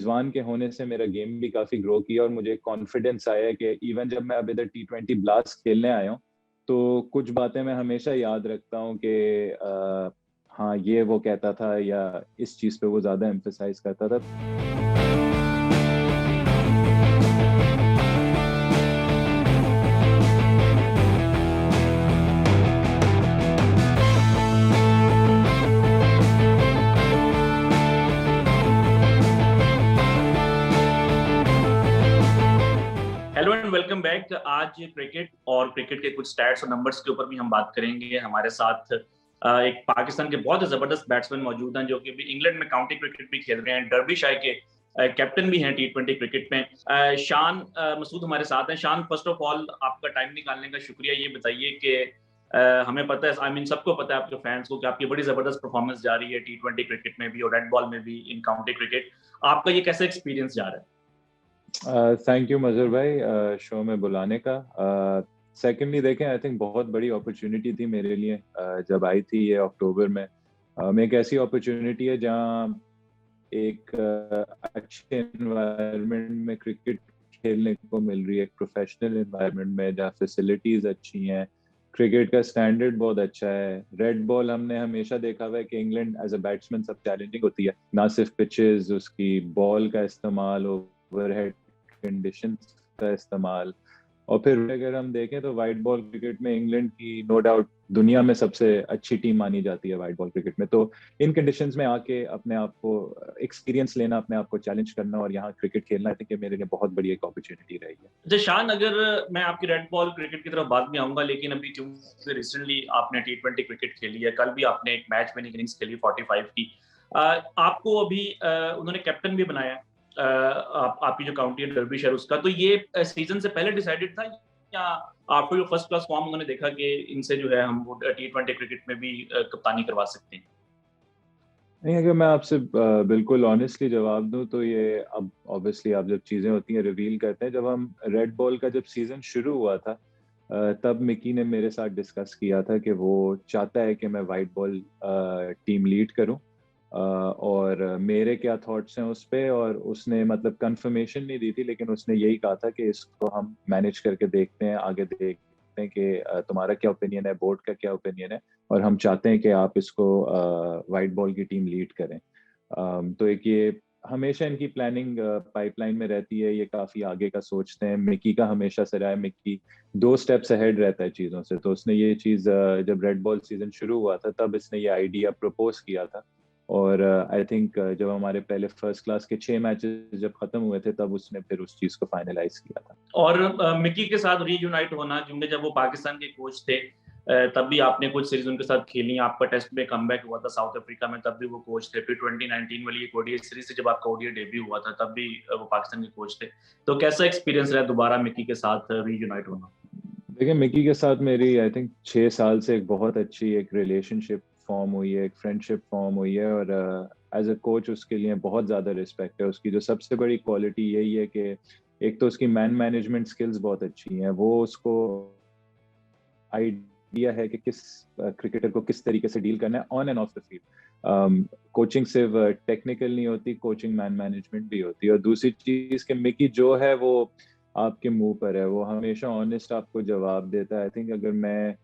मेज़बान के होने से मेरा गेम भी काफ़ी ग्रो किया और मुझे कॉन्फिडेंस आया कि इवन जब मैं अब इधर T20 ब्लास्ट खेलने आया हूँ, तो कुछ बातें मैं हमेशा याद रखता हूँ कि हाँ, ये वो कहता था या इस चीज़ पे वो ज़्यादा एम्फसाइज़ करता था। Hello and welcome back. आज क्रिकेट और क्रिकेट के कुछ स्टैट्स और नंबर्स के ऊपर भी हम बात करेंगे। हमारे साथ एक पाकिस्तान के बहुत जबरदस्त बैट्समैन मौजूद हैं जो कि अभी इंग्लैंड में काउंटी क्रिकेट भी खेल रहे हैं, डर्बीशायर के कैप्टन भी हैं T20 क्रिकेट में। शान मसूद हमारे साथ हैं। शान, फर्स्ट ऑफ ऑल आपका टाइम निकालने का शुक्रिया। ये बताइए कि हमें पता है, आई मीन सबको पता है आपके फैंस को, कि आपकी बड़ी जबरदस्त परफॉर्मेंस जा रही है T20 क्रिकेट में भी और रेड बॉल में भी, इन काउंटी क्रिकेट। आपका ये कैसा एक्सपीरियंस जा रहा है? थैंक यू मजहर भाई शो में बुलाने का। सेकेंडली देखें, आई थिंक बहुत बड़ी अपॉर्चुनिटी थी मेरे लिए जब आई थी ये अक्टूबर में। में एक ऐसी अपॉर्चुनिटी है जहां एक अच्छे एनवायरनमेंट में क्रिकेट खेलने को मिल रही है, एक प्रोफेशनल एनवायरनमेंट में जहाँ फैसिलिटीज अच्छी हैं, क्रिकेट का स्टैंडर्ड बहुत अच्छा है। रेड बॉल हमने हमेशा देखा हुआ है कि इंग्लैंड एज अ बैट्समैन सब चैलेंजिंग होती है, ना सिर्फ पिचेस, उसकी बॉल का इस्तेमाल, ओवरहेड कंडीशंस का इस्तेमाल। और फिर अगर हम देखें तो वाइट बॉल क्रिकेट में इंग्लैंड की नो डाउट दुनिया में सबसे अच्छी टीम मानी जाती है वाइट बॉल क्रिकेट में। तो इन कंडीशंस में आके अपने आप को एक्सपीरियंस लेना, अपने आप को चैलेंज करना और यहाँ क्रिकेट खेलना, आई थिंक ये मेरे लिए बहुत बड़ी एक अपॉर्चुनिटी रही है। अच्छा शान, अगर मैं आपकी रेड बॉल क्रिकेट की तरफ बाद में आऊंगा, लेकिन अभी क्योंकि रिसेंटली आपने T20 क्रिकेट खेली है, कल भी आपने एक मैच विनिंग इनिंग्स खेली 45 की। आपको अभी उन्होंने कैप्टन भी बनाया, आपकी जो काउंटी है डर्बीशायर उसका। तो ये सीजन से पहले डिसाइडेड था या आपको जो फर्स्ट क्लास फॉर्म उन्होंने देखा कि इनसे जो है हम T20 क्रिकेट में भी कप्तानी करवा सकते हैं? नहीं, अगर मैं आपसे बिल्कुल ऑनेस्टली जवाब दूं तो ये अब ऑब्वियसली आप जब चीज़ें होती हैं रिवील करते हैं। जब हम रेड बॉल का जब सीज़न शुरू हुआ था तब मिकी ने मेरे साथ डिस्कस किया था कि वो चाहता है कि मैं वाइट बॉल टीम लीड करूं, और मेरे क्या थॉट्स हैं उस पे। और उसने मतलब कंफर्मेशन नहीं दी थी, लेकिन उसने यही कहा था कि इसको हम मैनेज करके देखते हैं, आगे देखते हैं कि तुम्हारा क्या ओपिनियन है, बोर्ड का क्या ओपिनियन है, और हम चाहते हैं कि आप इसको वाइट बॉल की टीम लीड करें। तो एक ये हमेशा इनकी प्लानिंग पाइपलाइन में रहती है, ये काफी आगे का सोचते हैं। मिकी का हमेशा से रहा है, मिकी 2 स्टेप्स अहेड रहता है चीजों से। तो उसने ये चीज जब रेड बॉल सीजन शुरू हुआ था तब इसने ये आइडिया प्रपोज किया था। और आई थिंक जब हमारे पहले फर्स्ट क्लास के 6 मैचेस जब खत्म हुए थे तब उसने फिर उस चीज को फाइनलाइज किया था। और मिकी के साथ रीयूनाइट होना, क्योंकि जब वो पाकिस्तान के कोच थे तब भी आपने कुछ सीरीज उनके साथ खेली। आपका टेस्ट में कमबैक हुआ था साउथ अफ्रीका में, तब भी वो कोच थे। फिर 2019 वाली एक ओडीआई सीरीज से जब आपका ओडीआई डेब्यू हुआ था तब भी वो पाकिस्तान के कोच थे। तो कैसा एक्सपीरियंस रहा दोबारा मिकी के साथ रीयूनाइट होना? देखिए, मिकी के साथ मेरी आई थिंक 6 साल से एक बहुत अच्छी एक रिलेशनशिप फॉर्म हुई है, एक फ्रेंडशिप फॉर्म हुई है। और एज अ कोच उसके लिए बहुत ज़्यादा रिस्पेक्ट है। उसकी जो सबसे बड़ी क्वालिटी यही है कि एक तो उसकी मैन मैनेजमेंट स्किल्स बहुत अच्छी हैं। वो उसको आइडिया है कि किस क्रिकेटर को किस तरीके से डील करना है on end of the field. Coaching सिर्फ टेक्निकल नहीं होती, कोचिंग मैन मैनेजमेंट भी होती है। और दूसरी चीज़ कि मिकी जो है वो आपके मुंह पर है, वो हमेशा ऑनेस्ट आपको जवाब देता है। आई थिंक अगर मैं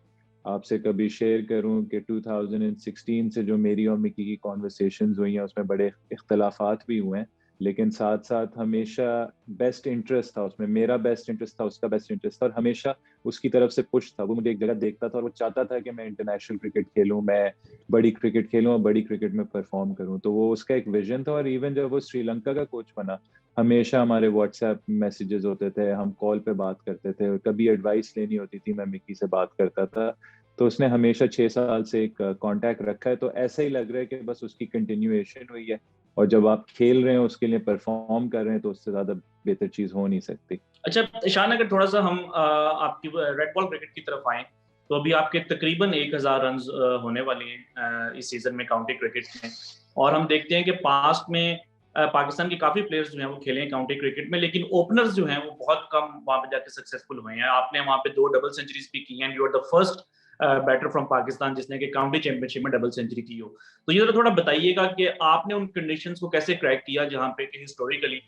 आपसे कभी शेयर करूं कि 2016 से जो मेरी और मिकी की कॉन्वर्सेशंस हुई हैं उसमें बड़े इख्तलाफात भी हुए हैं, लेकिन साथ साथ हमेशा बेस्ट इंटरेस्ट था उसमें, मेरा बेस्ट इंटरेस्ट था, उसका बेस्ट इंटरेस्ट था, और हमेशा उसकी तरफ से पुश था। वो मुझे एक जगह देखता था और वो चाहता था कि मैं इंटरनेशनल क्रिकेट खेलूं, मैं बड़ी क्रिकेट खेलूं और बड़ी क्रिकेट में परफॉर्म करूं। तो वो उसका एक विजन था। और इवन जब वो श्रीलंका का कोच बना, हमेशा हमारे व्हाट्सएप मैसेजेस होते थे, हम कॉल पे बात करते थे, कभी एडवाइस लेनी होती थी मैं मिकी से बात करता था। तो उसने हमेशा 6 साल से एक कांटेक्ट रखा है। तो ऐसा ही लग रहा है कि बस उसकी कंटिन्यूएशन हुई है। और जब आप खेल रहे हैं, उसके लिए परफॉर्म कर रहे हैं, तो उससे ज्यादा बेहतर चीज हो नहीं सकती। अच्छा शान, अगर थोड़ा सा हम आपकी रेड बॉल क्रिकेट की तरफ आए, तो अभी आपके तकरीबन 1000 रन होने वाले हैं इस सीजन में काउंटी क्रिकेट में। और हम देखते हैं कि पास्ट में पाकिस्तान के काफी प्लेयर्स जो हैं वो खेले हैं काउंटी क्रिकेट में, लेकिन ओपनर्स जो हैं वो बहुत कम वहां पे जाके सक्सेसफुल हुए हैं। आपने वहां पे 2 डबल सेंचुरीज भी की हैं। You are the first batter from Pakistan जिसने कि काउंटी चैंपियनशिप में डबल सेंचुरी की हो। तो ये थोड़ा बताइएगा कि आपने उन कंडीशंस को कैसे क्रैक किया जहाँ पे कि हिस्टोरिकली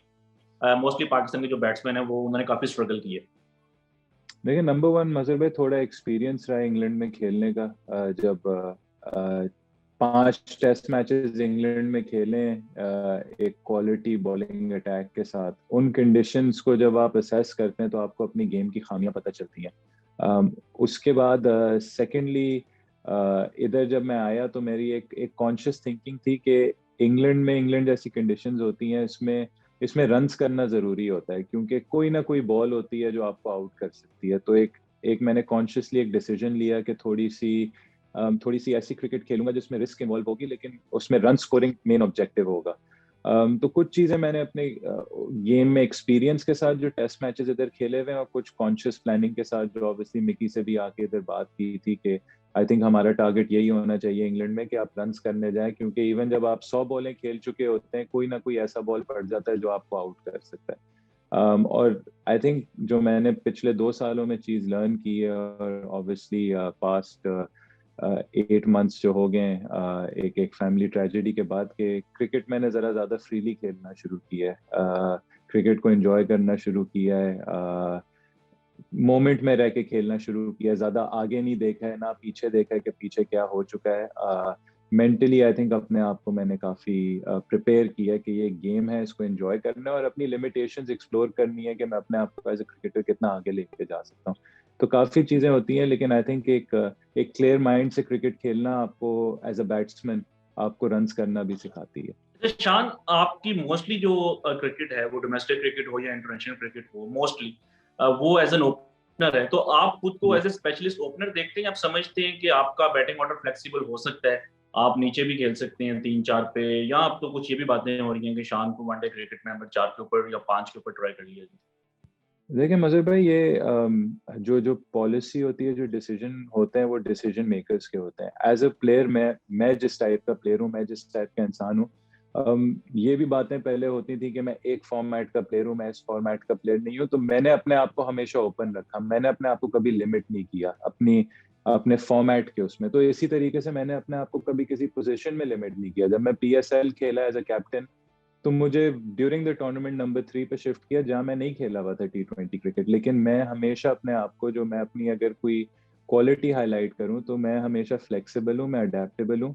मोस्टली पाकिस्तान के जो बैट्समैन है वो उन्होंने काफी स्ट्रगल किए। देखिए, नंबर वन, मजहर भाई थोड़ा एक्सपीरियंस रहा है इंग्लैंड में खेलने का। जब 5 टेस्ट मैचेस इंग्लैंड में खेले, एक क्वालिटी बॉलिंग अटैक के साथ, उन कंडीशंस को जब आप असेस करते हैं तो आपको अपनी गेम की खामियां पता चलती हैं। उसके बाद सेकेंडली इधर जब मैं आया तो मेरी एक कॉन्शियस थिंकिंग थी कि इंग्लैंड जैसी कंडीशंस होती हैं, इसमें रन्स करना जरूरी होता है, क्योंकि कोई ना कोई बॉल होती है जो आपको आउट कर सकती है। तो एक मैंने कॉन्शियसली एक डिसीजन लिया कि थोड़ी सी ऐसी क्रिकेट खेलूंगा जिसमें रिस्क इन्वॉल्व होगी, लेकिन उसमें रन स्कोरिंग मेन ऑब्जेक्टिव होगा। तो कुछ चीजें मैंने अपने गेम में एक्सपीरियंस के साथ जो टेस्ट मैचेस इधर खेले हुए हैं, और कुछ कॉन्शियस प्लानिंग के साथ जो ऑब्वियसली मिकी से भी आके इधर बात की थी कि आई थिंक हमारा टारगेट यही होना चाहिए इंग्लैंड में कि आप रन्स करने जाएं, क्योंकि इवन जब आप 100 बॉलें खेल चुके होते हैं, कोई ना कोई ऐसा बॉल पड़ जाता है जो आपको आउट कर सकता है। और आई थिंक जो मैंने पिछले 2 सालों में चीज लर्न की है, और ऑब्वियसली पास्ट 8 मंथ्स जो हो गए एक एक फैमिली ट्रेजेडी के बाद, के क्रिकेट मैंने जरा ज्यादा फ्रीली खेलना शुरू किया है, क्रिकेट को एंजॉय करना शुरू किया है, मोमेंट में रह के खेलना शुरू किया है, ज्यादा आगे नहीं देखा है, ना पीछे देखा है कि पीछे क्या हो चुका है। मेंटली आई थिंक अपने आप को मैंने काफी प्रिपेयर किया है कि ये गेम है, इसको एंजॉय करना है और अपनी लिमिटेशंस एक्सप्लोर करनी है कि मैं अपने आप को एज ए क्रिकेटर कितना आगे लेके जा सकता हूँ। तो काफी चीजें होती हैं, लेकिन आई थिंक एक क्लियर माइंड से क्रिकेट खेलना आपको एज अ बैट्समैन आपको रन्स करना भी सिखाती है। अच्छा शान, आपकी मोस्टली जो क्रिकेट है वो डोमेस्टिक क्रिकेट हो या इंटरनेशनल क्रिकेट हो, मोस्टली वो एज एन ओपनर है, तो आप खुद को जी। एज ए स्पेशलिस्ट ओपनर देखते हैं? आप समझते हैं कि आपका बैटिंग ऑर्डर फ्लेक्सिबल हो सकता है, आप नीचे भी खेल सकते हैं 3-4 पे, या अब तो कुछ ये भी बातें हो रही हैं कि शान को वनडे क्रिकेट में नंबर 4 के ऊपर या 5 के ऊपर ट्राई कर लिया जाए? देखिए मजहर भाई, ये जो जो पॉलिसी होती है, जो डिसीजन होते हैं, वो डिसीजन मेकर्स के होते हैं। एज अ प्लेयर, मैं जिस टाइप का प्लेयर हूँ, मैं जिस टाइप का इंसान हूँ, ये भी बातें पहले होती थी कि मैं एक फॉर्मेट का प्लेयर हूँ, मैं इस फॉर्मेट का प्लेयर नहीं हूँ। तो मैंने अपने आप को हमेशा ओपन रखा, मैंने अपने आप को कभी लिमिट नहीं किया अपने फॉर्मेट के उसमें। तो इसी तरीके से मैंने अपने आप को कभी किसी पोजीशन में लिमिट नहीं किया। जब मैं PSL खेला एज अ कैप्टन, तो मुझे ड्यूरिंग द टूर्नामेंट नंबर 3 पे शिफ्ट किया, जहां मैं नहीं खेला हुआ था T20 क्रिकेट, लेकिन मैं हमेशा अपने आप को, जो मैं अपनी अगर कोई क्वालिटी हाईलाइट करूं, तो मैं हमेशा फ्लेक्सिबल हूं, मैं अडेप्टेबल हूं।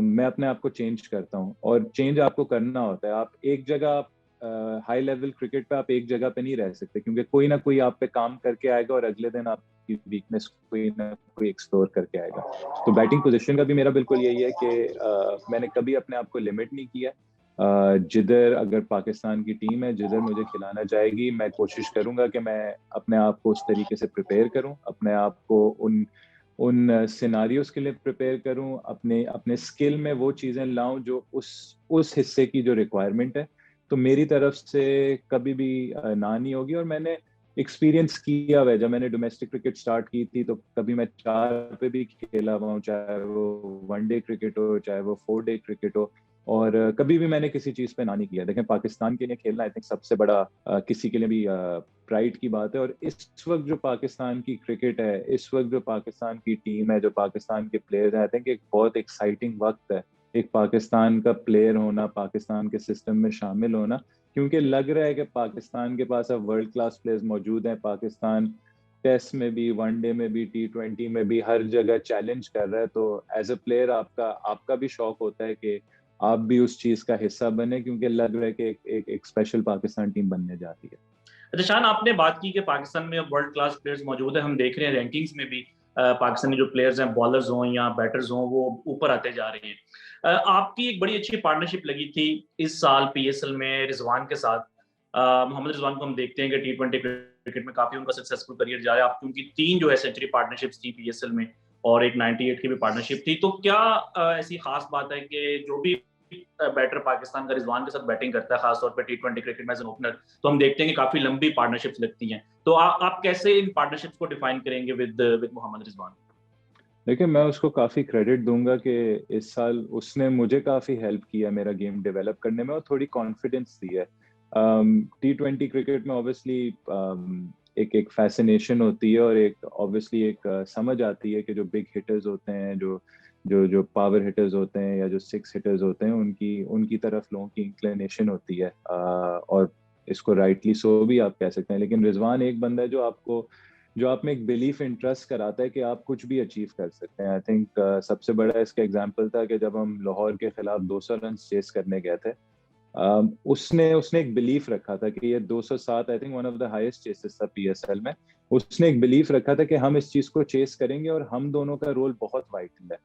मैं अपने आप को चेंज करता हूं, और चेंज आपको करना होता है। आप एक जगह, आप हाई लेवल क्रिकेट पे आप एक जगह पे नहीं रह सकते, क्योंकि कोई ना कोई आप पे काम करके आएगा और अगले दिन आपकी वीकनेस कोई ना कोई एक्सप्लोर करके आएगा। तो बैटिंग पोजीशन का भी मेरा बिल्कुल यही है कि मैंने कभी अपने आप को लिमिट नहीं किया। जिधर अगर पाकिस्तान की टीम है, जिधर मुझे खिलाना चाहेगी, मैं कोशिश करूंगा कि मैं अपने आप को उस तरीके से प्रिपेयर करूं, अपने आप को उन उन सिनारियोस के लिए प्रिपेयर करूं, अपने अपने स्किल में वो चीजें लाऊं जो उस हिस्से की जो रिक्वायरमेंट है। तो मेरी तरफ से कभी भी ना नहीं होगी। और मैंने एक्सपीरियंस किया हुआ है, जब मैंने डोमेस्टिक क्रिकेट स्टार्ट की थी तो कभी मैं 4 पे भी खेला हुआ हूँ, चाहे वो वनडे क्रिकेट हो, चाहे वो 4 डे क्रिकेट हो। और कभी भी मैंने किसी चीज पे ना नहीं किया। देखें, पाकिस्तान के लिए खेलना आई थिंक सबसे बड़ा किसी के लिए भी प्राइड की बात है। और इस वक्त जो पाकिस्तान की क्रिकेट है, इस वक्त जो पाकिस्तान की टीम है, जो पाकिस्तान के प्लेयर्स हैं, आई थिंक एक बहुत एक्साइटिंग वक्त है एक पाकिस्तान का प्लेयर होना, पाकिस्तान के सिस्टम में शामिल होना। क्योंकि लग रहा है कि पाकिस्तान के पास अब वर्ल्ड क्लास प्लेयर्स मौजूद हैं। पाकिस्तान टेस्ट में भी, वनडे में भी, T20 में भी हर जगह चैलेंज कर रहा है। तो एज अ प्लेयर आपका भी शौक होता है कि आप भी उस चीज का हिस्सा बने, क्योंकि लग रहा है कि एक स्पेशल पाकिस्तान टीम बनने जा रही है। अच्छा शान, आपने बात की कि पाकिस्तान में वर्ल्ड क्लास प्लेयर्स मौजूद है, हम देख रहे हैं रैंकिंग्स में भी पाकिस्तानी जो प्लेयर्स हैं, बॉलर्स हों या बैटर्स हों, वो ऊपर आते जा रहे हैं। आपकी एक बड़ी अच्छी पार्टनरशिप लगी थी इस साल PSL में रिजवान के साथ। मोहम्मद रिजवान को हम देखते हैं कि T20 क्रिकेट में काफी उनका सक्सेसफुल करियर जा रहा है। आपकी उनकी 3 जो है सेंचुरी पार्टनरशिप्स थी PSL में, और एक 98 की भी पार्टनरशिप थी। तो क्या ऐसी खास बात है कि जो भी बैटर पाकिस्तान का रिजवान के साथ बैटिंग करता है, खासतौर पर T20 क्रिकेट में एज एन ओपनर, तो हम देखते हैं कि काफी लंबी पार्टनरशिप्स लगती हैं। तो आप कैसे इन पार्टनरशिप्स को डिफाइन करेंगे विद मोहम्मद रिजवान? देखिए, मैं उसको काफी क्रेडिट दूंगा कि इस साल उसने मुझे काफी हेल्प किया मेरा गेम डेवलप करने में, और थोड़ी कॉन्फिडेंस दी है। T20 क्रिकेट में ऑब्वियसली एक फैसिनेशन होती है और एक ऑब्वियसली एक समझ आती है कि जो बिग हिटर्स होते हैं, जो जो जो पावर हिटर्स होते हैं या जो सिक्स हिटर्स होते हैं, उनकी उनकी तरफ लोगों की इंक्लिनेशन होती है, और इसको राइटली सो भी आप कह सकते हैं। लेकिन रिजवान एक बंदा है जो आप में एक बिलीफ इंटरेस्ट कराता है कि आप कुछ भी अचीव कर सकते हैं। आई थिंक सबसे बड़ा इसका एग्जांपल था कि जब हम लाहौर के खिलाफ 200 रन चेस करने गए थे, उसने उसने एक बिलीफ रखा था कि ये 207 I think one of the highest chases था पीएसएल में। उसने एक बिलीफ रखा था कि हम इस चीज को चेस करेंगे और हम दोनों का रोल बहुत वाइटल है।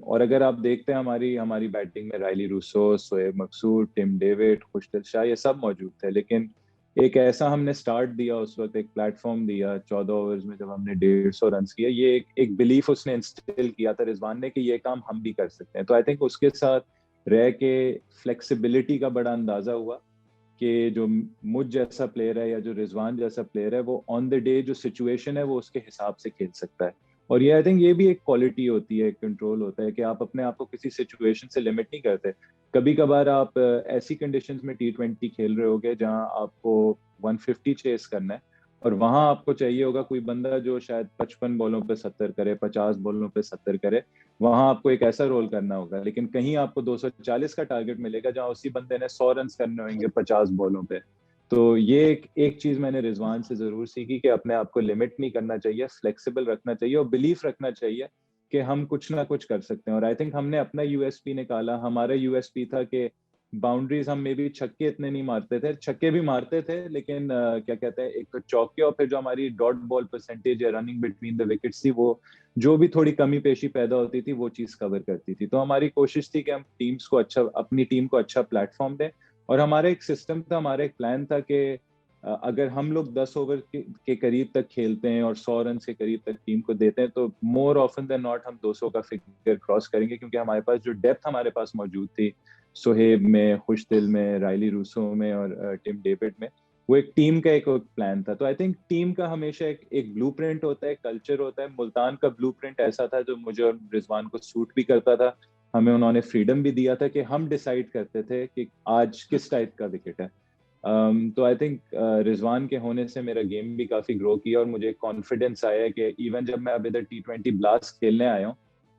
और अगर आप देखते हैं हमारी हमारी बैटिंग में रायली रूसो, शोएब मकसूद, टिम डेविड, खुशदिल शाह, ये सब मौजूद थे। लेकिन एक ऐसा हमने स्टार्ट दिया उस वक्त, एक प्लेटफॉर्म दिया 14 ओवर्स में जब हमने 150 रन किया। ये एक बिलीफ उसने इंस्टिल किया था रिजवान ने कि ये काम हम भी कर सकते हैं। तो आई थिंक उसके साथ रह के फ्लेक्सिबिलिटी का बड़ा अंदाजा हुआ कि जो मुझ जैसा प्लेयर है या जो रिजवान जैसा प्लेयर है, वो ऑन द डे जो सिचुएशन है वो उसके हिसाब से खेल सकता है। और ये आई थिंक ये भी एक क्वालिटी होती है, एक कंट्रोल होता है कि आप अपने आप को किसी सिचुएशन से लिमिट नहीं करते। कभी कभार आप ऐसी कंडीशंस में T20 खेल रहे होगे जहां आपको 150 चेस करना है, और वहां आपको चाहिए होगा कोई बंदा जो शायद 55 बॉलों पे 70 करे, 50 बॉलों पे 70 करे। वहां आपको एक ऐसा रोल करना होगा। लेकिन कहीं आपको 240 का टारगेट मिलेगा जहां उसी बंदे ने 100 रन करने होंगे 50 बॉलों पे। तो ये एक चीज मैंने रिजवान से जरूर सीखी कि अपने आप को लिमिट नहीं करना चाहिए, फ्लेक्सिबल रखना चाहिए और बिलीफ रखना चाहिए कि हम कुछ ना कुछ कर सकते हैं। और आई थिंक हमने अपना यूएसपी निकाला। हमारा यूएसपी था कि बाउंड्रीज हम में भी छक्के इतने नहीं मारते थे, छक्के भी मारते थे लेकिन क्या कहते हैं, एक तो चौके और फिर जो हमारी डॉट बॉल परसेंटेज या रनिंग बिटवीन द विकेट्स थी, वो जो भी थोड़ी कमी पेशी पैदा होती थी वो चीज कवर करती थी। तो हमारी कोशिश थी कि हम टीम्स को अच्छा, अपनी टीम को अच्छा प्लेटफॉर्म दें। और हमारा एक सिस्टम था, हमारा एक प्लान था कि अगर हम लोग 10 ओवर के करीब तक खेलते हैं और 100 रन के करीब तक टीम को देते हैं, तो मोर ऑफन देन नॉट हम 200 का फिगर क्रॉस करेंगे, क्योंकि हमारे पास जो डेप्थ हमारे पास मौजूद थी, सोहेब में, खुशदिल में, रायली रूसो में और टिम डेविड में, वो एक टीम का एक प्लान था। तो आई थिंक टीम का हमेशा एक ब्लूप्रिंट होता है, कल्चर होता है। मुल्तान का ब्लूप्रिंट ऐसा था जो मुझे और रिजवान को सूट भी करता था। हमें उन्होंने फ्रीडम भी दिया था कि हम डिसाइड करते थे कि आज किस टाइप का विकेट है। तो आई थिंक रिजवान के होने से मेरा गेम भी काफी ग्रो किया और मुझे कॉन्फिडेंस आया कि इवन जब मैं अब इधर T20 ब्लास्ट खेलने आया हूँ,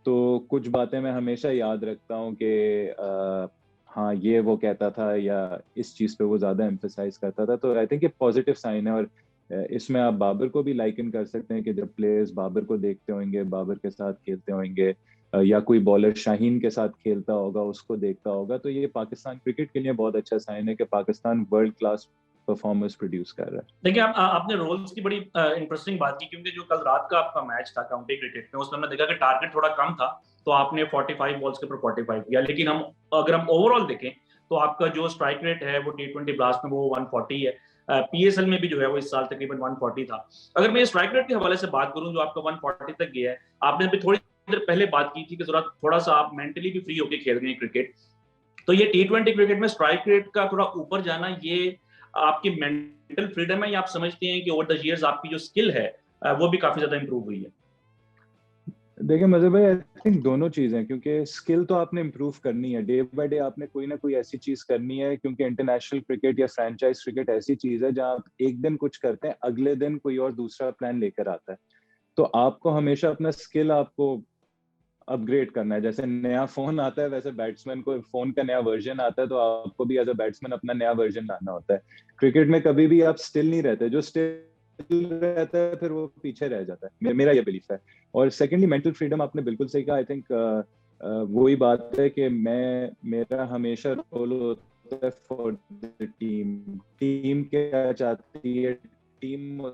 तो कुछ बातें मैं हमेशा याद रखता हूँ कि हाँ ये वो कहता था या इस चीज पे वो ज्यादा एम्फेसाइज करता था। तो आई थिंक ये पॉजिटिव साइन है। और इसमें आप बाबर को भी लाइकन कर सकते हैं कि जब प्लेयर्स बाबर को देखते होंगे, बाबर के साथ खेलते होंगे, या कोई बॉलर शाहीन के साथ खेलता होगा, उसको देखता होगा, तो ये पाकिस्तान क्रिकेट के लिए बहुत अच्छा साइन है कि Pakistan world class performers produce कर रहा है। देखिए, आपने रोल्स की बड़ी इंटरेस्टिंग बात की, क्योंकि जो कल रात का आपका मैच था काउंटी क्रिकेट में, उसमें हमने देखा कि टारगेट थोड़ा कम था, तो आपने 45 बॉल्स के ऊपर 45 किया। लेकिन अगर हम ओवरऑल देखें तो आपका जो स्ट्राइक रेट है वो T20 ब्लास्ट में वो 140 है। पीएसएल में भी जो है वो इस साल तकरीबन 140 था। अगर मैं स्ट्राइक रेट के हवाले से बात करूं जो आपका 140 तक गया है, आपने अभी थोड़ी देर पहले बात की थी कि जरा थोड़ा सा आप मेंटली भी फ्री होकर खेल रहे हैं क्रिकेट। तो ये T20 क्रिकेट में स्ट्राइक रेट का थोड़ा ऊपर जाना, ये आपकी मेंटल फ्रीडम है या आप समझते हैं कि ओवर द इयर्स आपकी जो स्किल है वो भी काफी ज्यादा इंप्रूव हुई है? देखिए मजे भाई, आई थिंक दोनों चीजें, क्योंकि स्किल तो आपने इम्प्रूव करनी है, डे बाय डे आपने कोई ना कोई ऐसी चीज करनी है, क्योंकि इंटरनेशनल क्रिकेट या फ्रेंचाइज क्रिकेट ऐसी चीज है जहां आप एक दिन कुछ करते हैं, अगले दिन कोई और दूसरा प्लान लेकर आता है। तो आपको हमेशा अपना स्किल आपको अपग्रेड करना है। जैसे नया फोन आता है वैसे बैट्समैन को फोन का नया वर्जन आता है, तो आपको भी एज अ बैट्समैन अपना नया वर्जन लाना होता है। क्रिकेट में कभी भी आप स्टिल नहीं रहते, जो स्टिल रहता है फिर वो पीछे रह जाता है, मेरा ये बिलीफ है। और सेकेंडली मेंटल फ्रीडम, आपने बिल्कुल सही कहा। आई थिंक वही बात है कि मेरा हमेशा रोल होता है फॉर द टीम। टीम क्या चाहती है, टीम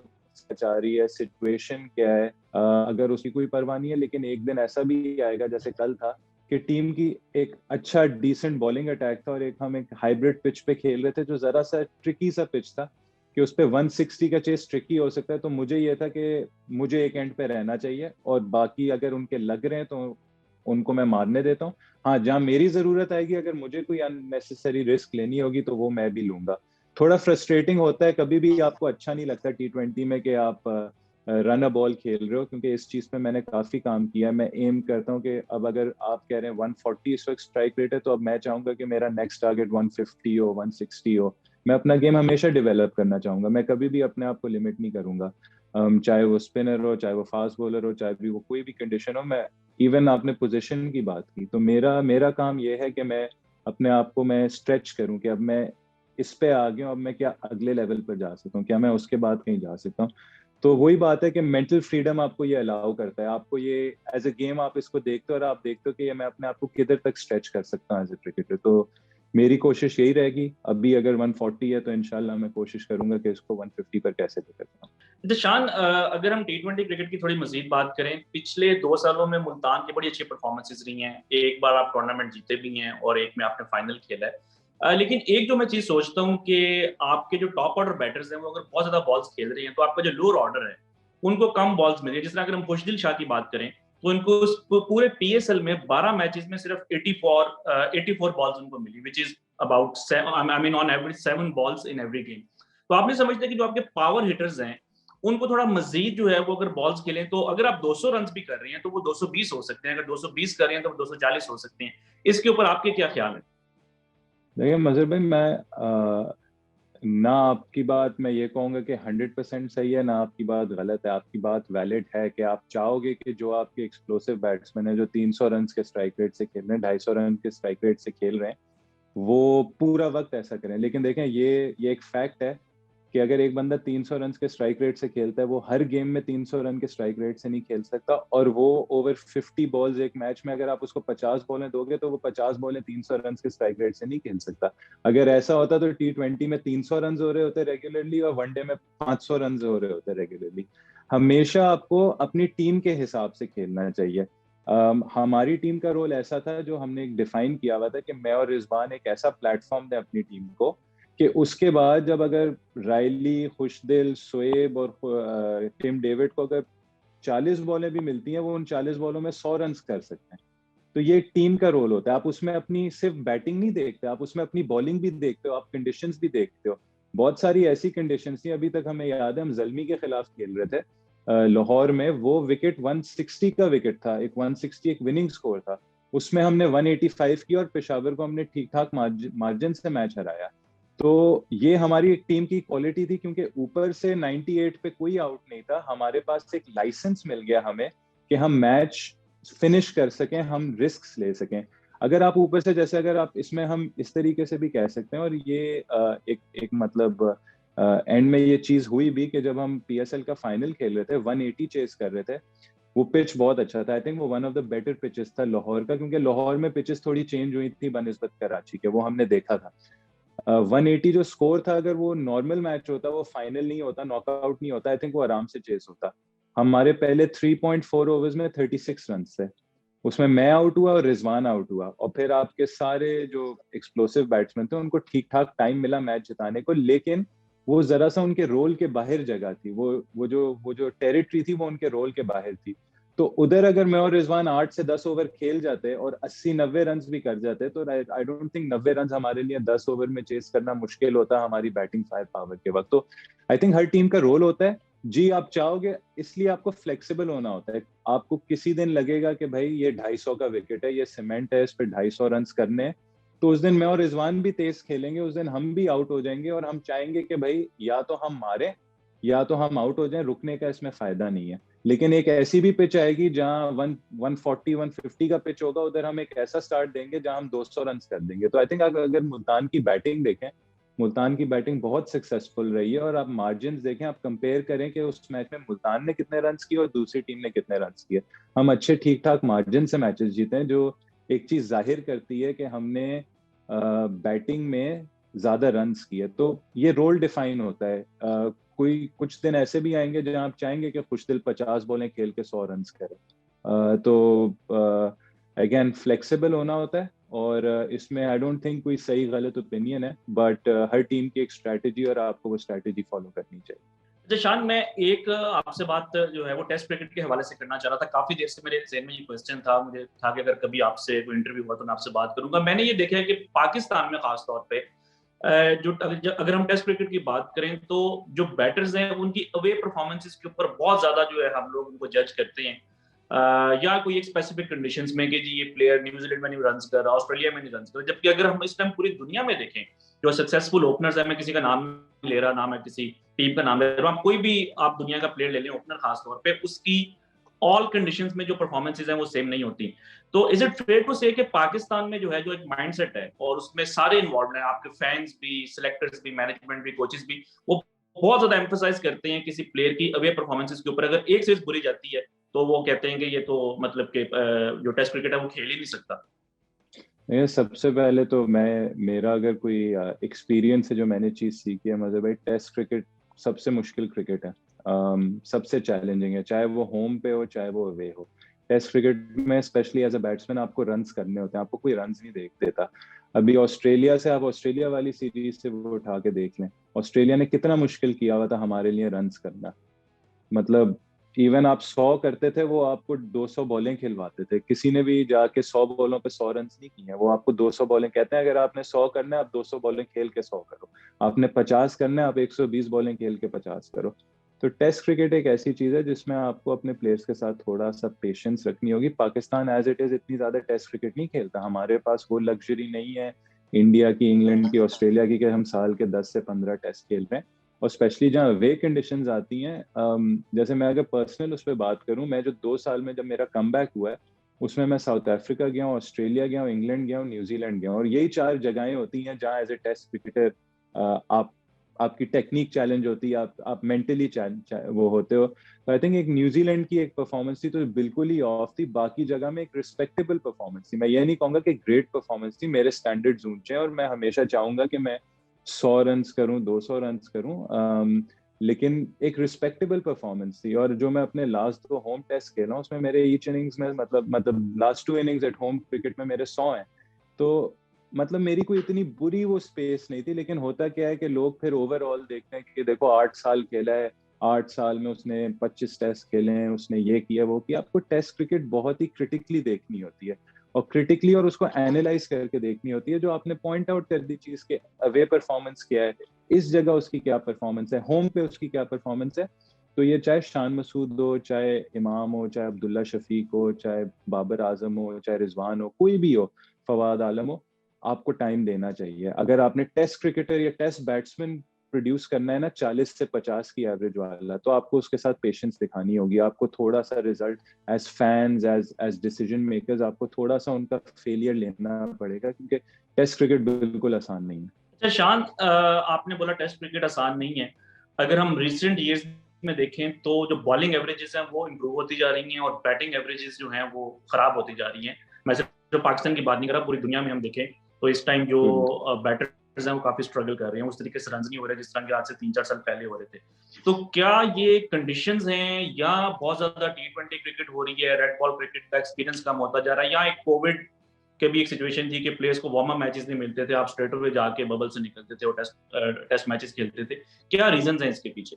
चाह रही है, सिचुएशन क्या है, अगर उसकी कोई परवाह नहीं है। लेकिन एक दिन ऐसा भी आएगा जैसे कल था कि टीम की एक अच्छा डिसेंट बॉलिंग अटैक था और हम एक हाइब्रिड पिच पे खेल रहे थे जो जरा सा ट्रिकी सा पिच था कि उस पे 160 का चेस ट्रिकी हो सकता है। तो मुझे ये था कि मुझे एक एंड पे रहना चाहिए और बाकी अगर उनके लग रहे हैं तो उनको मैं मारने देता हूँ। हाँ, जहाँ मेरी जरूरत आएगी, अगर मुझे कोई अननेसेसरी रिस्क लेनी होगी तो वो मैं भी लूंगा। थोड़ा फ्रस्ट्रेटिंग होता है, कभी भी आपको अच्छा नहीं लगता T20 में कि आप रन अ बॉल खेल रहे हो, क्योंकि इस चीज पे मैंने काफी काम किया है। मैं एम करता हूँ कि अब अगर आप कह रहे हैं 140 इस वक्त स्ट्राइक रेट है, तो अब मैं चाहूंगा कि मेरा नेक्स्ट टारगेट 150 हो, 160 हो। मैं अपना गेम हमेशा डेवलप करना चाहूंगा, मैं कभी भी अपने आप को लिमिट नहीं करूंगा। चाहे वो स्पिनर हो, चाहे वो फास्ट बॉलर हो, चाहे भी वो कोई भी कंडीशन हो। मैं इवन आपने पोजीशन की बात की, तो मेरा मेरा काम ये है कि मैं अपने आप को मैं स्ट्रेच करूं कि अब मैं इस पे आ गया हूं, अब मैं क्या अगले लेवल पर जा सकता हूँ, क्या मैं उसके बाद कहीं जा सकता हूँ। तो वही बात है कि मेंटल फ्रीडम आपको ये अलाउ करता है, आपको ये एज ए गेम आप इसको देखते हो और आप देखते हो कि ये मैं अपने आप को किधर तक स्ट्रेच कर सकता हूँ एज ए क्रिकेटर। तो मेरी कोशिश यही रहेगी, अभी अगर 140 है तो इंशाल्लाह मैं कोशिश करूंगा कि इसको 150 पर कैसे लेकर जाऊं। दिशान, अगर हम टी20 क्रिकेट की थोड़ी मजीद बात करें, पिछले 2 सालों में मुल्तान की बड़ी अच्छी परफॉर्मेंसेज रही हैं। एक बार आप टूर्नामेंट जीते भी हैं और एक में आपने फाइनल खेला है। लेकिन एक जो मैं चीज सोचता हूँ कि आपके जो टॉप ऑर्डर बैटर्स हैं वो अगर बहुत ज्यादा बॉल्स खेल रहे हैं तो आपका जो लोअर ऑर्डर है उनको कम बॉल्स मिल रही है। जिस तरह अगर हम खुशदिल शाह की बात करें तो इनको पूरे पीएसएल में 12 मैचेस में सिर्फ 84 बॉल्स उनको मिली, which is about I mean on average 7 balls in every game. तो आप नहीं समझते कि जो आपके पावर हिटर्स हैं उनको थोड़ा मजीद जो है वो अगर बॉल्स खेलें, तो अगर आप 200 रन भी कर रही हैं तो वो 220 हो सकते हैं, अगर 220 कर रहे हैं तो वो 240 हो सकते हैं। इसके ऊपर आपके क्या ख्याल है? देखिए मजहर भाई, मैं ना आपकी बात मैं ये कहूंगा कि 100% सही है, ना आपकी बात गलत है। आपकी बात वैलिड है कि आप चाहोगे कि जो आपके एक्सप्लोसिव बैट्समैन है, जो 300 रन के स्ट्राइक रेट से खेल रहे हैं, 250 रन के स्ट्राइक रेट से खेल रहे हैं, वो पूरा वक्त ऐसा करें। लेकिन देखें, ये एक फैक्ट है कि अगर एक बंदा 300 रन के स्ट्राइक रेट से खेलता है, वो हर गेम में 300 रन के स्ट्राइक रेट से नहीं खेल सकता। और वो ओवर 50 बॉल्स एक मैच में अगर आप उसको 50 बॉलें दोगे तो वो 50 बॉलें 300 रन के स्ट्राइक रेट से नहीं खेल सकता। अगर ऐसा होता तो T20 में 300 रन हो रहे होते रेगुलरली और वनडे में 500 रन हो रहे होते रेगुलरली। हमेशा आपको अपनी टीम के हिसाब से खेलना चाहिए। हमारी टीम का रोल ऐसा था, जो हमने एक डिफाइन किया हुआ था कि मैं और रिजवान एक ऐसा प्लेटफॉर्म दें अपनी टीम को कि उसके बाद जब अगर रायली, खुशदिल, शोएब और टिम डेविड को अगर 40 बॉलें भी मिलती हैं, वो उन 40 बॉलों में 100 रन कर सकते हैं। तो ये टीम का रोल होता है। आप उसमें अपनी सिर्फ बैटिंग नहीं देखते, आप उसमें अपनी बॉलिंग भी देखते हो, आप कंडीशंस भी देखते हो। बहुत सारी ऐसी कंडीशंस थी, अभी तक हमें याद है हम जल्मी के खिलाफ खेल रहे थे लाहौर में। वो विकेट 160 का विकेट था, एक 160 एक विनिंग स्कोर था। उसमें हमने 185 की और पेशावर को हमने ठीक ठाक मार्जिन से मैच हराया। तो ये हमारी एक टीम की क्वालिटी थी, क्योंकि ऊपर से 98 पे कोई आउट नहीं था। हमारे पास एक लाइसेंस मिल गया हमें कि हम मैच फिनिश कर सकें, हम रिस्क ले सकें। अगर आप ऊपर से, जैसे अगर आप इसमें हम इस तरीके से भी कह सकते हैं, और ये एक मतलब एंड में ये चीज हुई भी कि जब हम पीएसएल का फाइनल खेल रहे थे, 180 चेस कर रहे थे, वो पिच बहुत अच्छा था। आई थिंक वो one of the better pitches था लाहौर का, क्योंकि लाहौर में पिचेस थोड़ी चेंज हुई थी बनिस्बत कराची के, वो हमने देखा था। 180 जो स्कोर था, अगर वो नॉर्मल मैच होता, वो फाइनल नहीं होता, नॉकआउट नहीं होता, आई थिंक वो आराम से चेस होता। हमारे पहले 3.4 ओवर्स में 36 रन थे, उसमें मैं आउट हुआ और रिजवान आउट हुआ, और फिर आपके सारे जो एक्सप्लोसिव बैट्समैन थे उनको ठीक ठाक टाइम मिला मैच जिताने को। लेकिन वो जरा सा उनके रोल के बाहर जगह थी, वो जो टेरिटरी थी वो उनके रोल के बाहर थी। तो उधर अगर मैं और रिजवान 8 से 10 ओवर खेल जाते और 80-90 रन भी कर जाते, तो आई डोंट थिंक 90 रन हमारे लिए 10 ओवर में चेस करना मुश्किल होता हमारी बैटिंग फायर पावर के वक्त। तो आई थिंक हर टीम का रोल होता है जी, आप चाहोगे, इसलिए आपको फ्लेक्सिबल होना होता है। आपको किसी दिन लगेगा कि भाई ये 250 का विकेट है, ये सीमेंट है, इस पर 250 रन करने हैं, तो उस दिन मैं और रिजवान भी तेज खेलेंगे, उस दिन हम भी आउट हो जाएंगे और हम चाहेंगे कि भाई या तो हम मारें या तो हम आउट हो जाएं, रुकने का इसमें फायदा नहीं है। लेकिन एक ऐसी भी पिच आएगी जहां 140-150 का पिच होगा, उधर हम एक ऐसा स्टार्ट देंगे जहां हम 200 रन कर देंगे। तो आई थिंक अगर मुल्तान की बैटिंग देखें, मुल्तान की बैटिंग बहुत सक्सेसफुल रही है। और आप मार्जिन देखें, आप कंपेयर करें कि उस मैच में मुल्तान ने कितने रन किए और दूसरी टीम ने कितने रन किए, हम अच्छे ठीक ठाक मार्जिन से मैचेस जीते हैं, जो एक चीज जाहिर करती है कि हमने बैटिंग में ज्यादा रन किए। तो ये रोल डिफाइन होता है। कोई कुछ दिन ऐसे भी आएंगे जहां आप चाहेंगे कि खुशदिल 50 बॉलें खेल के 100 रन करे। तो अगेन फ्लेक्सिबल होना होता है, और इसमें आई डोंट थिंक कोई सही गलत ओपिनियन है, बट हर टीम की एक स्ट्रैटेजी और आपको वो स्ट्रैटेजी फॉलो करनी चाहिए। जशान, मैं एक आपसे बात जो है वो टेस्ट क्रिकेट के हवाले से करना चाह रहा था। काफी देर से मेरे ज़हन में ये क्वेश्चन था, मुझे था कि अगर कभी आपसे कोई इंटरव्यू हुआ तो मैं आपसे बात करूंगा। मैंने ये देखा है कि पाकिस्तान में खास तौर पे जो अगर हम टेस्ट क्रिकेट की बात करें तो जो बैटर्स हैं उनकी अवे परफॉर्मेंसेस के ऊपर बहुत ज्यादा जो है हम लोग उनको जज करते हैं, या कोई एक स्पेसिफिक कंडीशंस में कि जी ये प्लेयर न्यूजीलैंड में नहीं रन कर रहा, ऑस्ट्रेलिया में नहीं रन कर रहा। जबकि अगर हम इस टाइम पूरी दुनिया में देखें जो सक्सेसफुल ओपनर्स है, मैं किसी का नाम नहीं ले रहा, ना मैं किसी टीम का नाम ले रहा हूँ, कोई भी आप दुनिया का प्लेयर ले लें, ओपनर खास तौर पे, उसकी ऑल कंडीशंस में जो परफॉर्मेंसेज हैं वो सेम नहीं होती। तो इज इट फेयर टू से कि पाकिस्तान में जो है, जो एक माइंडसेट है और उसमें सारे इन्वॉल्व हैं, आपके फैंस भी, सिलेक्टर्स भी, मैनेजमेंट भी, कोचेस भी, वो बहुत ज्यादा एम्फोसाइज करते हैं किसी प्लेयर की अवे परफॉर्मेंसेज के ऊपर। अगर एक सीरीज बुरी जाती है तो वो कहते हैं कि ये तो मतलब कि जो टेस्ट क्रिकेट है वो खेल ही नहीं सकता। ये सबसे पहले तो मेरा अगर कोई एक्सपीरियंस है जो मैंने चीज सीखी है मजे भाई, टेस्ट क्रिकेट सबसे मुश्किल क्रिकेट है। सबसे चैलेंजिंग है, चाहे वो होम पे हो चाहे वो अवे हो। टेस्ट क्रिकेट में स्पेशली एज अ बैट्समैन आपको रन्स करने होते हैं, आपको कोई रन्स नहीं देता। अभी ऑस्ट्रेलिया से, आप ऑस्ट्रेलिया वाली सीरीज से वो उठा के देख लें, ऑस्ट्रेलिया ने कितना मुश्किल किया हुआ था हमारे लिए रन्स करना। मतलब इवन आप 100 करते थे, वो आपको 200 बॉलें खिलवाते थे। किसी ने भी जाके 100 बॉलों पे 100 रन नहीं किए, वो आपको 200 बॉलें कहते हैं। अगर आपने 100 करना है, आप 200 बॉलें खेल के 100 करो। आपने 50 करना है, आप 120 बॉलें खेल के 50 करो। तो टेस्ट क्रिकेट एक ऐसी चीज है जिसमें आपको अपने प्लेयर्स के साथ थोड़ा सा पेशेंस रखनी होगी। पाकिस्तान एज इट इज इतनी ज्यादा टेस्ट क्रिकेट नहीं खेलता, हमारे पास वो लग्जरी नहीं है इंडिया की, इंग्लैंड की, ऑस्ट्रेलिया की, कि हम साल के 10 से 15 टेस्ट खेल रहे हैं। और स्पेशली जहाँ वे कंडीशंस आती हैं, जैसे मैं अगर पर्सनल उस पर बात करूं, मैं जो 2 साल में जब मेरा कम हुआ है, उसमें मैं साउथ अफ्रीका गया हूँ, ऑस्ट्रेलिया गया हूँ, इंग्लैंड गया हूँ, न्यूजीलैंड गया हूँ। और यही 4 जगहें होती हैं जहाँ एज ए टेस्ट क्रिकेटर आप आपकी टेक्निक चैलेंज होती है, आप मेंटली वो होते हो। तो आई थिंक एक न्यूजीलैंड की एक परफॉर्मेंस थी तो बिल्कुल ही ऑफ थी, बाकी जगह में एक रिस्पेक्टेबल परफॉर्मेंस थी। मैं ये नहीं कहूंगा कि ग्रेट परफॉर्मेंस थी, मेरे स्टैंडर्ड्स ऊंचे हैं और मैं हमेशा चाहूंगा कि मैं 100 रन करूं, 200 रन करूं, लेकिन एक रिस्पेक्टेबल परफॉर्मेंस थी। और जो मैं अपने लास्ट 2 होम टेस्ट खेला हूं, उसमें मेरे ईच इनिंग्स में, मतलब last 2 innings at home cricket में मेरे 100 हैं। तो मतलब मेरी कोई इतनी बुरी वो स्पेस नहीं थी। लेकिन होता क्या है कि लोग फिर ओवरऑल देखते हैं कि देखो 8 साल खेला है, 8 साल में उसने 25 टेस्ट खेले हैं, उसने ये किया वो किया। आपको टेस्ट क्रिकेट बहुत ही क्रिटिकली देखनी होती है, और क्रिटिकली और उसको एनालाइज करके देखनी होती है। जो आपने पॉइंट आउट कर दी चीज के, अवे परफॉर्मेंस क्या है, इस जगह उसकी क्या परफॉर्मेंस है, होम पे उसकी क्या परफॉर्मेंस है। तो ये चाहे शान मसूद हो, चाहे इमाम हो, चाहे अब्दुल्ला शफीक हो, चाहे बाबर आजम हो, चाहे रिजवान हो, कोई भी हो, फवाद आलम हो, आपको टाइम देना चाहिए। अगर आपने टेस्ट क्रिकेटर या टेस्ट बैट्समैन प्रोड्यूस करना है ना 40 से 50 की एवरेज वाला, तो आपको उसके साथ पेशेंस दिखानी होगी। आपको थोड़ा सा result as fans, as decision makers, आपको थोड़ा सा उनका फेलियर लेना पड़ेगा, क्योंकि टेस्ट क्रिकेट बिल्कुल आसान नहीं है। अच्छा शान, आपने बोला टेस्ट क्रिकेट आसान नहीं है। अगर हम रिसेंट ईयर्स में देखें तो जो बॉलिंग एवरेजेस हैं वो इम्प्रूव होती जा रही हैं और बैटिंग एवरेजेस जो हैं वो खराब होती जा रही हैं। मैं सिर्फ जो पाकिस्तान की बात नहीं कर रहा, पूरी दुनिया में हम देखें तो इस टाइम जो बैटर्स हैं वो काफी स्ट्रगल कर रहे हैं, उस तरीके से रन नहीं हो रहे जिस तरह के आज से 3-4 साल पहले हो रहे थे। तो क्या ये कंडीशंस हैं, या बहुत ज्यादा T20 क्रिकेट हो रही है, रेड बॉल क्रिकेट का एक्सपीरियंस कम होता जा रहा है, या एक कोविड के भी एक सिचुएशन थी कि प्लेयर्स को वार्म अप मैचेस नहीं मिलते थे, आप स्ट्रेट अवे जाके बबल से निकलते थे और टेस्ट मैचेस खेलते थे? क्या रीजंस हैं इसके पीछे?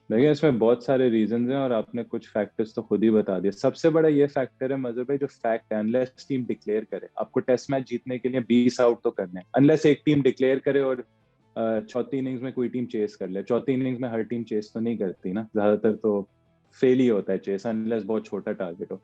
देखिए, इसमें बहुत सारे रीजंस हैं और आपने कुछ फैक्टर्स तो खुद ही बता दिए। सबसे बड़ा ये फैक्टर है मजहर भाई, जो फैक्ट है, अनलेस टीम डिक्लेयर करे, आपको टेस्ट मैच जीतने के लिए 20 आउट तो करने हैं। अनलेस एक टीम डिक्लेयर करे और चौथी इनिंग्स में कोई टीम चेस कर ले। चौथी इनिंग्स में हर टीम चेस तो नहीं करती ना, ज्यादातर तो फेल ही होता है चेस, अनलेस बहुत छोटा टारगेट हो।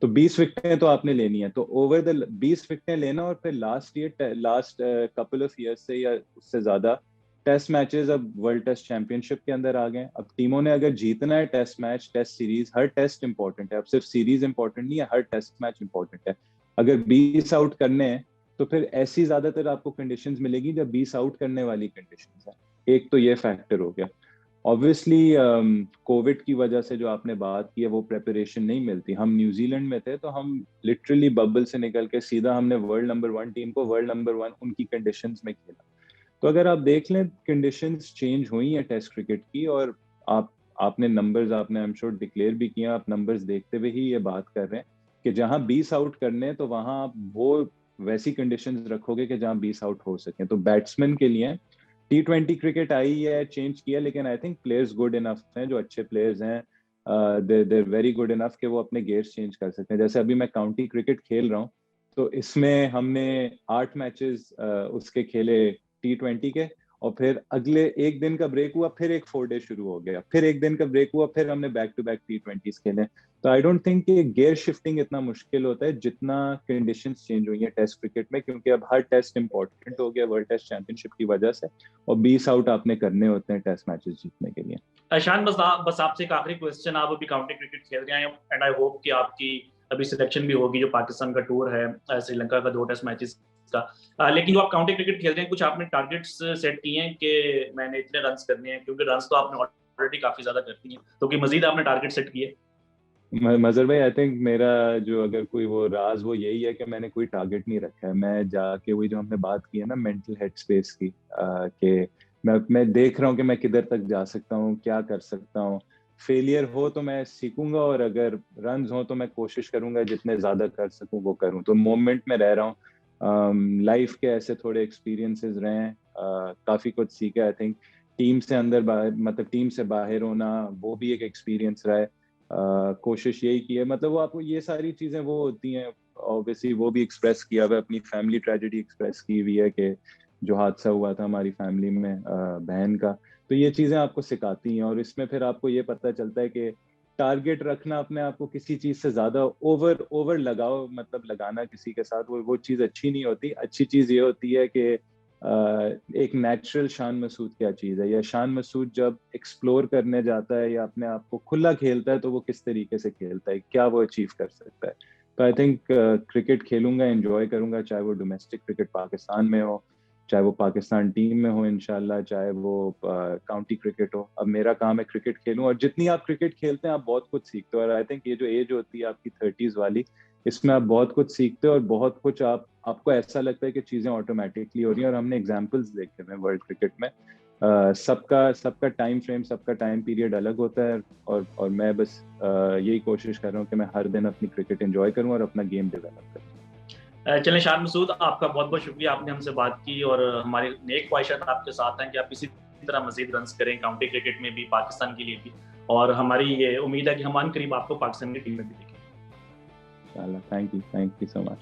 तो 20 विकेटें तो आपने लेनी है, तो ओवर द 20 विकेटें लेना। और फिर लास्ट कपल ऑफ ईयर्स से या उससे ज्यादा टेस्ट मैचेस अब वर्ल्ड टेस्ट चैंपियनशिप के अंदर आ गए। अब टीमों ने अगर जीतना है टेस्ट मैच, टेस्ट सीरीज, हर टेस्ट इंपॉर्टेंट है, अब सिर्फ सीरीज इंपॉर्टेंट नहीं है, हर टेस्ट मैच इंपॉर्टेंट है। अगर 20 आउट करने हैं तो फिर ऐसी ज्यादातर आपको कंडीशंस मिलेगी जब 20 आउट करने वाली कंडीशंस है। एक तो ये फैक्टर हो गया। ऑब्वियसली कोविड की वजह से जो आपने बात की है, वो प्रेपरेशन नहीं मिलती। हम न्यूजीलैंड में थे तो हम लिटरली बबल से निकल के सीधा हमने वर्ल्ड नंबर 1 टीम को वर्ल्ड नंबर 1 उनकी कंडीशंस में खेला। तो अगर आप देख लें, कंडीशंस चेंज हुई हैं टेस्ट क्रिकेट की। और आपने नंबर्स, आपने आई एम श्योर डिक्लेयर भी किया, आप नंबर्स देखते हुए ही ये बात कर रहे हैं कि जहां 20 आउट करने हैं तो वहां आप वो वैसी कंडीशंस रखोगे कि जहां 20 आउट हो सके। तो बैट्समैन के लिए T20 क्रिकेट आई है, चेंज किया, लेकिन I think players good enough हैं, जो अच्छे प्लेयर्स हैं, देर वेरी गुड इनफ कि वो अपने गेयर्स चेंज कर सकते हैं। जैसे अभी मैं काउंटी क्रिकेट खेल रहा हूँ, तो इसमें हमने 8 मैचेस उसके खेले T20 के, और फिर अगले एक दिन का ब्रेक हुआ, फिर एक 4 डे शुरू हो गया, फिर एक दिन का ब्रेक हुआ, फिर हमने बैक टू बैक T20s खेले। तो आई डोंट थिंक कि गियर शिफ्टिंग इतना मुश्किल होता है जितना कंडीशंस चेंज हुई है टेस्ट क्रिकेट में, क्योंकि अब हर टेस्ट इंपॉर्टेंट हो गया वर्ल्ड टेस्ट चैंपियनशिप की वजह से, और 20 आउट आपने करने होते हैं टेस्ट मैचेस जीतने के लिए। शान, बस आपसे एक आखिरी क्वेश्चन। आप अभी काउंटी क्रिकेट खेल रहे हैं एंड आई होप कि आपकी अभी सिलेक्शन भी होगी जो पाकिस्तान का टूर है श्रीलंका का 2 टेस्ट मैचेस का। लेकिन जो आप काउंटी क्रिकेट खेल रहे हैं, कुछ आपने टारगेट्स सेट किए हैं कि मैंने इतने रन्स करने हैं? क्योंकि रन्स तो आपने ऑलरेडी काफी ज्यादा करती हैं, तो कि मजीद आपने टारगेट सेट किए? मजहर भाई, आई थिंक मेरा जो अगर कोई वो राज वो यही है कि मैंने कोई टारगेट नहीं रखा है। मैं जाके वही जो हमने बात की है ना मेंटल हेड स्पेस की, कि मैं देख रहा हूँ कि मैं किधर तक जा सकता हूँ, क्या कर सकता हूँ। फेलियर हो तो मैं सीखूंगा, और अगर रन्स हो तो मैं कोशिश करूंगा जितने ज्यादा कर सकूं वो करूं। तो मोमेंट में रह रहा हूँ। लाइफ के ऐसे थोड़े एक्सपीरियंसेस रहे हैं, काफी कुछ सीखा। आई थिंक टीम से अंदर मतलब टीम से बाहर होना वो भी एक एक्सपीरियंस रहा है। कोशिश यही की है, मतलब वो आपको ये सारी चीजें वो होती हैं, ऑब्वियसली वो भी एक्सप्रेस किया हुआ है, अपनी फैमिली ट्रेजेडी एक्सप्रेस की हुई है कि जो हादसा हुआ था हमारी फैमिली में बहन का। तो ये चीजें आपको सिखाती हैं, और इसमें फिर आपको ये पता चलता है कि टारगेट रखना अपने आप को किसी चीज से ज्यादा ओवर लगाओ, मतलब लगाना किसी के साथ, वो चीज अच्छी नहीं होती। अच्छी चीज ये होती है कि एक नेचुरल शान मसूद क्या चीज है, या शान मसूद जब एक्सप्लोर करने जाता है या अपने आप को खुला खेलता है तो वो किस तरीके से खेलता है, क्या वो अचीव कर सकता है। तो आई थिंक क्रिकेट खेलूंगा, एंजॉय करूंगा, चाहे वो डोमेस्टिक क्रिकेट पाकिस्तान में हो, चाहे वो पाकिस्तान टीम में हो इंशाल्लाह, चाहे वो काउंटी क्रिकेट हो। अब मेरा काम है क्रिकेट खेलूं, और जितनी आप क्रिकेट खेलते हैं आप बहुत कुछ सीखते हो। और आई थिंक ये जो एज होती है आपकी 30s वाली, इसमें आप बहुत कुछ सीखते हो, और बहुत कुछ आपको ऐसा लगता है कि चीजें ऑटोमेटिकली हो रही हैं। और हमने एग्जाम्पल्स देखे हैं वर्ल्ड क्रिकेट में, सबका टाइम फ्रेम, सबका टाइम पीरियड अलग होता है। और मैं बस यही कोशिश कर रहा हूँ कि मैं हर दिन अपनी क्रिकेट एंजॉय करूँ और अपना गेम डेवलप करूँ। चलें शान मसूद, आपका बहुत बहुत शुक्रिया, आपने हमसे बात की, और हमारी नेक ख्वाहिशात आपके साथ हैं कि आप इसी तरह मजीद रन्स करें काउंटी क्रिकेट में भी, पाकिस्तान के लिए भी। और हमारी ये उम्मीद है कि हम अनकरीब आपको पाकिस्तान की टीम में भी देखें। Thank you so much.